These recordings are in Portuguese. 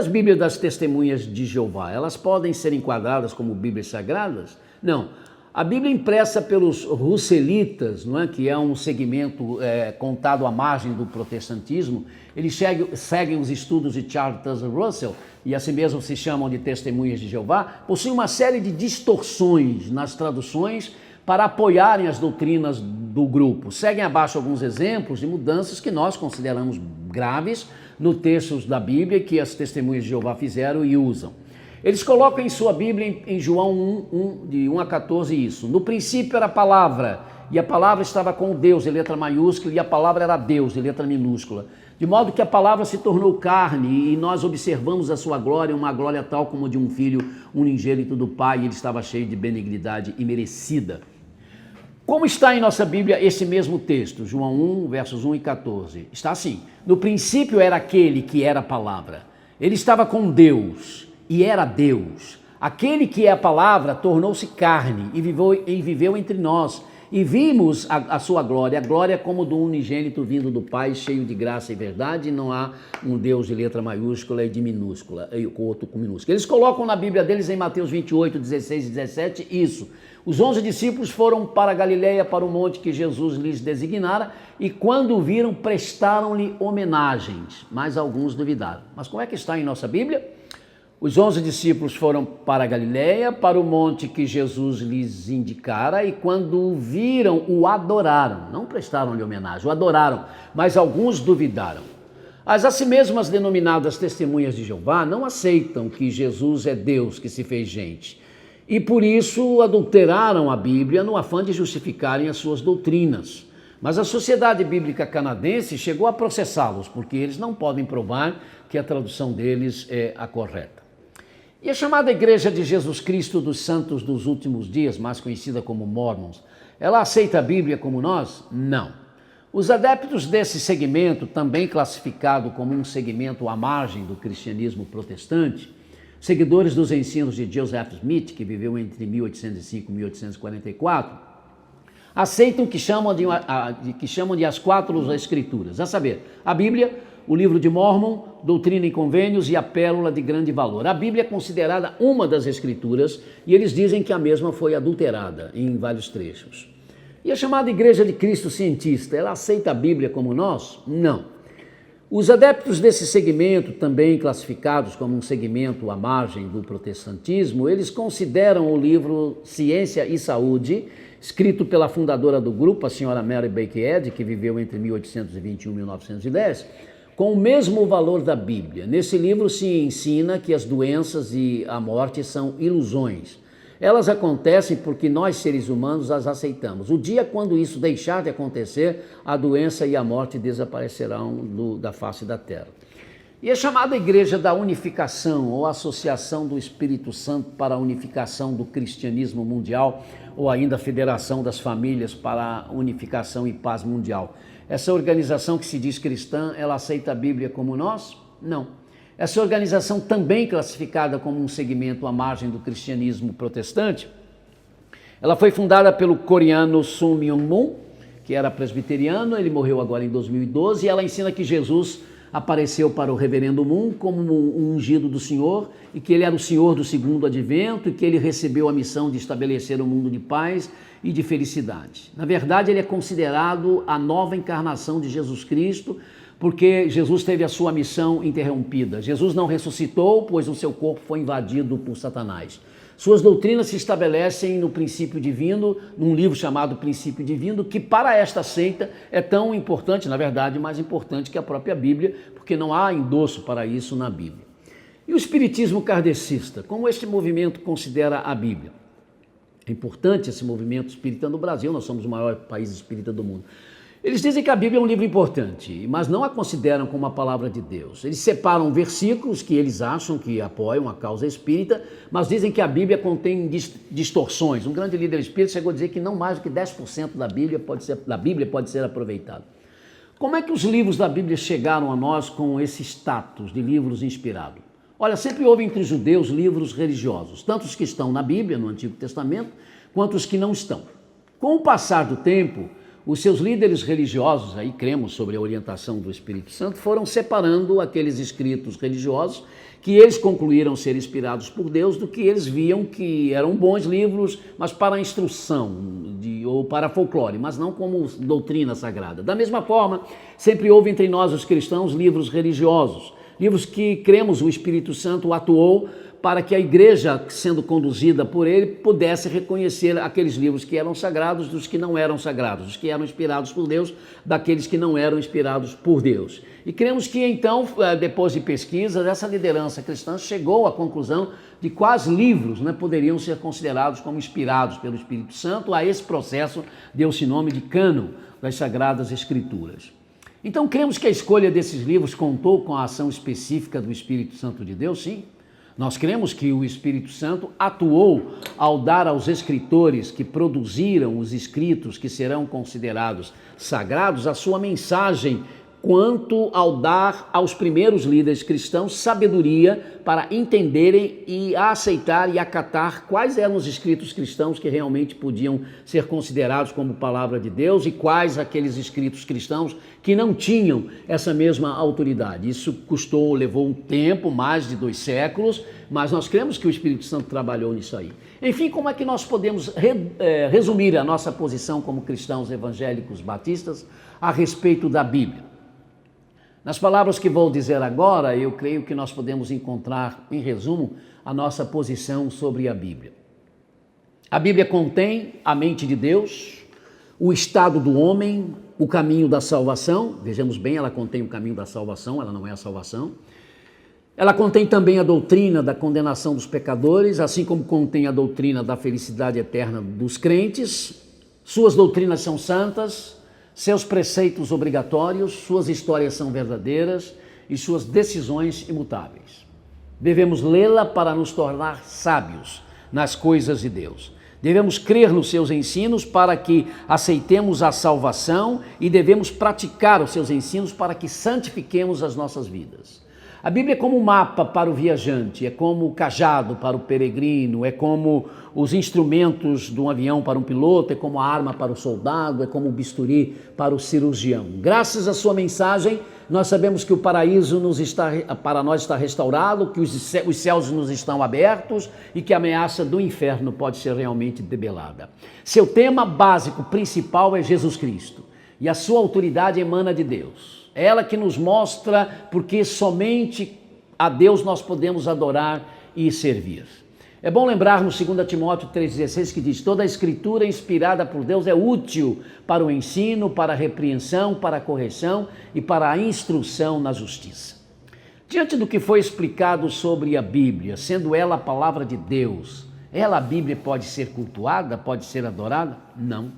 as Bíblias das Testemunhas de Jeová? Elas podem ser enquadradas como Bíblias sagradas? Não. A Bíblia impressa pelos russelitas, não é? Que é um segmento contado à margem do protestantismo, eles seguem os estudos de Charles Taze Russell, e assim mesmo se chamam de Testemunhas de Jeová, possuem uma série de distorções nas traduções para apoiarem as doutrinas do grupo. Seguem abaixo alguns exemplos de mudanças que nós consideramos graves no textos da Bíblia que as Testemunhas de Jeová fizeram e usam. Eles colocam em sua Bíblia, em João 1, de 1 a 14, isso. No princípio era a palavra, e a palavra estava com Deus, em letra maiúscula, e a palavra era Deus, em letra minúscula. De modo que a palavra se tornou carne, e nós observamos a sua glória, uma glória tal como de um filho unigênito do Pai, e ele estava cheio de benignidade imerecida. Como está em nossa Bíblia esse mesmo texto, João 1, versos 1 e 14? Está assim: no princípio era aquele que era a palavra, ele estava com Deus, e era Deus. Aquele que é a palavra tornou-se carne e viveu entre nós. E vimos a sua glória, a glória como do unigênito vindo do Pai, cheio de graça e verdade. E não há um Deus de letra maiúscula e de minúscula, e o outro com minúscula. Eles colocam na Bíblia deles, em Mateus 28, 16 e 17, isso. Os 11 discípulos foram para Galileia, para o monte que Jesus lhes designara, e quando o viram, prestaram-lhe homenagens, mas alguns duvidaram. Mas como é que está em nossa Bíblia? Os 11 discípulos foram para Galileia, para o monte que Jesus lhes indicara, e quando o viram, o adoraram. Não prestaram-lhe homenagem, o adoraram, mas alguns duvidaram. As assim mesmas denominadas Testemunhas de Jeová não aceitam que Jesus é Deus que se fez gente, e por isso adulteraram a Bíblia no afã de justificarem as suas doutrinas. Mas a Sociedade Bíblica Canadense chegou a processá-los, porque eles não podem provar que a tradução deles é a correta. E a chamada Igreja de Jesus Cristo dos Santos dos Últimos Dias, mais conhecida como Mormons, ela aceita a Bíblia como nós? Não. Os adeptos desse segmento, também classificado como um segmento à margem do cristianismo protestante, seguidores dos ensinos de Joseph Smith, que viveu entre 1805 e 1844, aceitam que chamam de as quatro escrituras, a saber, a Bíblia, o livro de Mórmon, Doutrina e Convênios e a Pérola de Grande Valor. A Bíblia é considerada uma das escrituras e eles dizem que a mesma foi adulterada em vários trechos. E a chamada Igreja de Cristo Cientista, ela aceita a Bíblia como nós? Não. Os adeptos desse segmento, também classificados como um segmento à margem do protestantismo, eles consideram o livro Ciência e Saúde, escrito pela fundadora do grupo, a senhora Mary Baker, que viveu entre 1821 e 1910, com o mesmo valor da Bíblia. Nesse livro se ensina que as doenças e a morte são ilusões. Elas acontecem porque nós, seres humanos, as aceitamos. O dia quando isso deixar de acontecer, a doença e a morte desaparecerão da face da terra. E a chamada Igreja da Unificação, ou Associação do Espírito Santo para a Unificação do Cristianismo Mundial, ou ainda a Federação das Famílias para a Unificação e Paz Mundial. Essa organização que se diz cristã, ela aceita a Bíblia como nós? Não. Essa organização, também classificada como um segmento à margem do cristianismo protestante, ela foi fundada pelo coreano Sun Myung Moon, que era presbiteriano, ele morreu agora em 2012, e ela ensina que Jesus apareceu para o reverendo Moon como um ungido do Senhor, e que ele era o Senhor do segundo advento, e que ele recebeu a missão de estabelecer um mundo de paz e de felicidade. Na verdade, ele é considerado a nova encarnação de Jesus Cristo, porque Jesus teve a sua missão interrompida. Jesus não ressuscitou, pois o seu corpo foi invadido por Satanás. Suas doutrinas se estabelecem no princípio divino, num livro chamado Princípio Divino, que para esta seita é tão importante, na verdade, mais importante que a própria Bíblia, porque não há endosso para isso na Bíblia. E o espiritismo kardecista, como este movimento considera a Bíblia? É importante esse movimento espírita no Brasil, nós somos o maior país espírita do mundo. Eles dizem que a Bíblia é um livro importante, mas não a consideram como a palavra de Deus. Eles separam versículos que eles acham que apoiam a causa espírita, mas dizem que a Bíblia contém distorções. Um grande líder espírita chegou a dizer que não mais do que 10% da Bíblia pode ser aproveitado. Como é que os livros da Bíblia chegaram a nós com esse status de livros inspirados? Olha, sempre houve entre os judeus livros religiosos, tanto os que estão na Bíblia, no Antigo Testamento, quanto os que não estão. Com o passar do tempo, os seus líderes religiosos, aí cremos sobre a orientação do Espírito Santo, foram separando aqueles escritos religiosos que eles concluíram ser inspirados por Deus do que eles viam que eram bons livros, mas para instrução ou para folclore, mas não como doutrina sagrada. Da mesma forma, sempre houve entre nós, os cristãos, livros religiosos, livros que cremos o Espírito Santo atuou para que a igreja, sendo conduzida por ele, pudesse reconhecer aqueles livros que eram sagrados dos que não eram sagrados, os que eram inspirados por Deus, daqueles que não eram inspirados por Deus. E cremos que então, depois de pesquisas, essa liderança cristã chegou à conclusão de quais livros poderiam ser considerados como inspirados pelo Espírito Santo. A esse processo deu-se nome de cânon das Sagradas Escrituras. Então cremos que a escolha desses livros contou com a ação específica do Espírito Santo de Deus, sim. Nós cremos que o Espírito Santo atuou ao dar aos escritores que produziram os escritos que serão considerados sagrados a sua mensagem, quanto ao dar aos primeiros líderes cristãos sabedoria para entenderem e aceitar e acatar quais eram os escritos cristãos que realmente podiam ser considerados como palavra de Deus e quais aqueles escritos cristãos que não tinham essa mesma autoridade. Isso levou um tempo, mais de 2 séculos, mas nós cremos que o Espírito Santo trabalhou nisso aí. Enfim, como é que nós podemos resumir a nossa posição como cristãos evangélicos batistas a respeito da Bíblia? Nas palavras que vou dizer agora, eu creio que nós podemos encontrar, em resumo, a nossa posição sobre a Bíblia. A Bíblia contém a mente de Deus, o estado do homem, o caminho da salvação. Vejamos bem, ela contém o caminho da salvação, ela não é a salvação. Ela contém também a doutrina da condenação dos pecadores, assim como contém a doutrina da felicidade eterna dos crentes. Suas doutrinas são santas, seus preceitos obrigatórios, suas histórias são verdadeiras e suas decisões imutáveis. Devemos lê-la para nos tornar sábios nas coisas de Deus. Devemos crer nos seus ensinos para que aceitemos a salvação e devemos praticar os seus ensinos para que santifiquemos as nossas vidas. A Bíblia é como um mapa para o viajante, é como o cajado para o peregrino, é como os instrumentos de um avião para um piloto, é como a arma para o soldado, é como o bisturi para o cirurgião. Graças à sua mensagem, nós sabemos que o paraíso para nós está restaurado, que os céus nos estão abertos e que a ameaça do inferno pode ser realmente debelada. Seu tema básico, principal, é Jesus Cristo e a sua autoridade emana de Deus. É ela que nos mostra porque somente a Deus nós podemos adorar e servir. É bom lembrarmos 2 Timóteo 3,16 que diz: toda a escritura inspirada por Deus é útil para o ensino, para a repreensão, para a correção e para a instrução na justiça. Diante do que foi explicado sobre a Bíblia, sendo ela a palavra de Deus, a Bíblia pode ser cultuada, pode ser adorada? Não.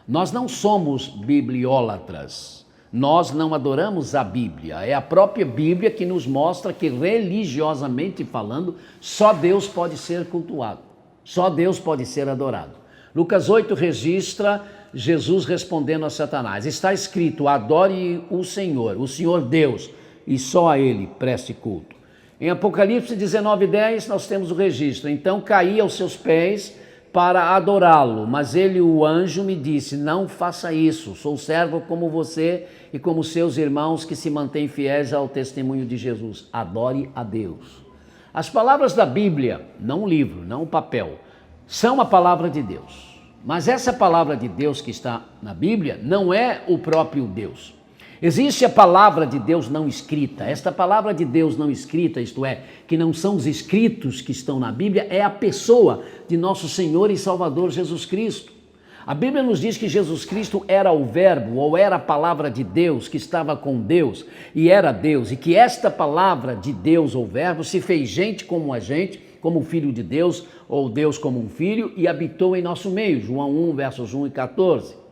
Nós não somos bibliólatras. Nós não adoramos a Bíblia, é a própria Bíblia que nos mostra que, religiosamente falando, só Deus pode ser cultuado, só Deus pode ser adorado. Lucas 8 registra Jesus respondendo a Satanás: está escrito, adore o Senhor Deus, e só a Ele preste culto. Em Apocalipse 19:10 nós temos o registro: então caí aos seus pés para adorá-lo, mas o anjo me disse: não faça isso, sou servo como você e como seus irmãos que se mantêm fiéis ao testemunho de Jesus. Adore a Deus. As palavras da Bíblia, não o livro, não o papel, são a palavra de Deus. Mas essa palavra de Deus que está na Bíblia não é o próprio Deus. Existe a palavra de Deus não escrita. Esta palavra de Deus não escrita, isto é, que não são os escritos que estão na Bíblia, é a pessoa de nosso Senhor e Salvador Jesus Cristo. A Bíblia nos diz que Jesus Cristo era o Verbo, ou era a palavra de Deus, que estava com Deus e era Deus, e que esta palavra de Deus, ou Verbo, se fez gente como a gente, como Filho de Deus, ou Deus como um Filho, e habitou em nosso meio. João 1, versos 1 e 14.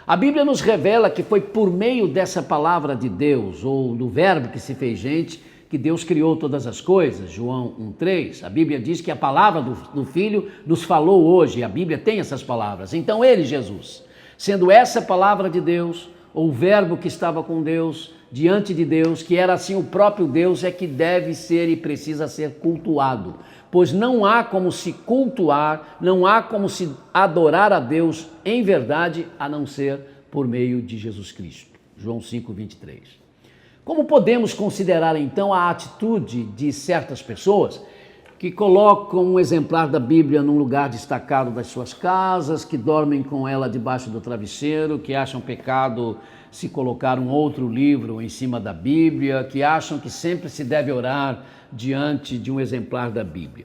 A Bíblia nos revela que foi por meio dessa palavra de Deus, ou do Verbo que se fez gente, que Deus criou todas as coisas. João 1,3. A Bíblia diz que a palavra do Filho nos falou hoje, a Bíblia tem essas palavras. Então ele, Jesus, sendo essa palavra de Deus, ou o Verbo que estava com Deus, diante de Deus, que era assim o próprio Deus, é que deve ser e precisa ser cultuado. Pois não há como se cultuar, não há como se adorar a Deus em verdade, a não ser por meio de Jesus Cristo. João 5:23. Como podemos considerar então a atitude de certas pessoas que colocam um exemplar da Bíblia num lugar destacado das suas casas, que dormem com ela debaixo do travesseiro, que acham pecado se colocar um outro livro em cima da Bíblia, que acham que sempre se deve orar diante de um exemplar da Bíblia?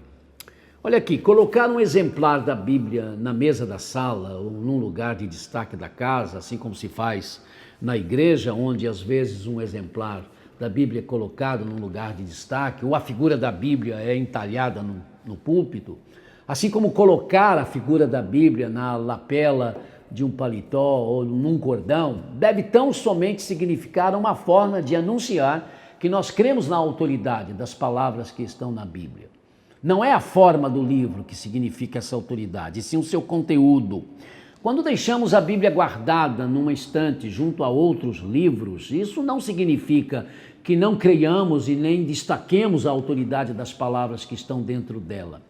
Olha aqui, colocar um exemplar da Bíblia na mesa da sala ou num lugar de destaque da casa, assim como se faz na igreja, onde às vezes um exemplar da Bíblia é colocado num lugar de destaque, ou a figura da Bíblia é entalhada no púlpito, assim como colocar a figura da Bíblia na lapela de um paletó ou num cordão, deve tão somente significar uma forma de anunciar que nós cremos na autoridade das palavras que estão na Bíblia. Não é a forma do livro que significa essa autoridade, e sim o seu conteúdo. Quando deixamos a Bíblia guardada numa estante junto a outros livros, isso não significa que não creiamos e nem destaquemos a autoridade das palavras que estão dentro dela.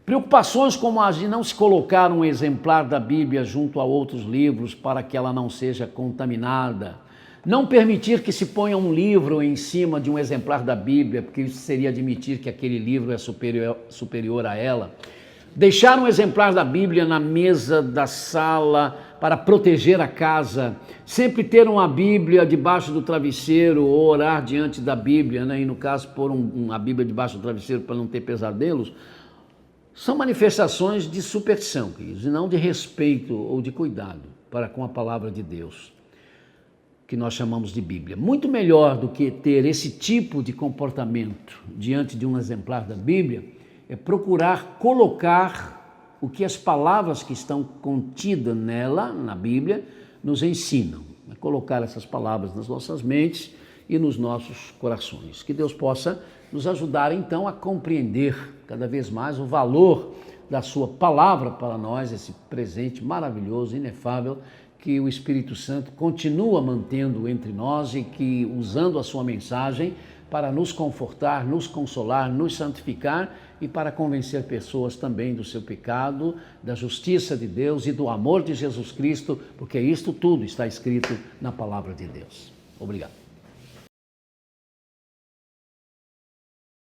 Preocupações como as de não se colocar um exemplar da Bíblia junto a outros livros para que ela não seja contaminada, não permitir que se ponha um livro em cima de um exemplar da Bíblia, porque isso seria admitir que aquele livro é superior a ela. Deixar um exemplar da Bíblia na mesa da sala para proteger a casa, sempre ter uma Bíblia debaixo do travesseiro ou orar diante da Bíblia, né? E no caso pôr a Bíblia debaixo do travesseiro para não ter pesadelos, são manifestações de superstição, queridos, e não de respeito ou de cuidado para com a palavra de Deus, que nós chamamos de Bíblia. Muito melhor do que ter esse tipo de comportamento diante de um exemplar da Bíblia é procurar colocar o que as palavras que estão contidas nela, na Bíblia, nos ensinam. É colocar essas palavras nas nossas mentes e nos nossos corações. Que Deus possa nos ajudar então a compreender cada vez mais o valor da sua palavra para nós, esse presente maravilhoso, inefável, que o Espírito Santo continua mantendo entre nós e que, usando a sua mensagem, para nos confortar, nos consolar, nos santificar e para convencer pessoas também do seu pecado, da justiça de Deus e do amor de Jesus Cristo, porque isto tudo está escrito na palavra de Deus. Obrigado.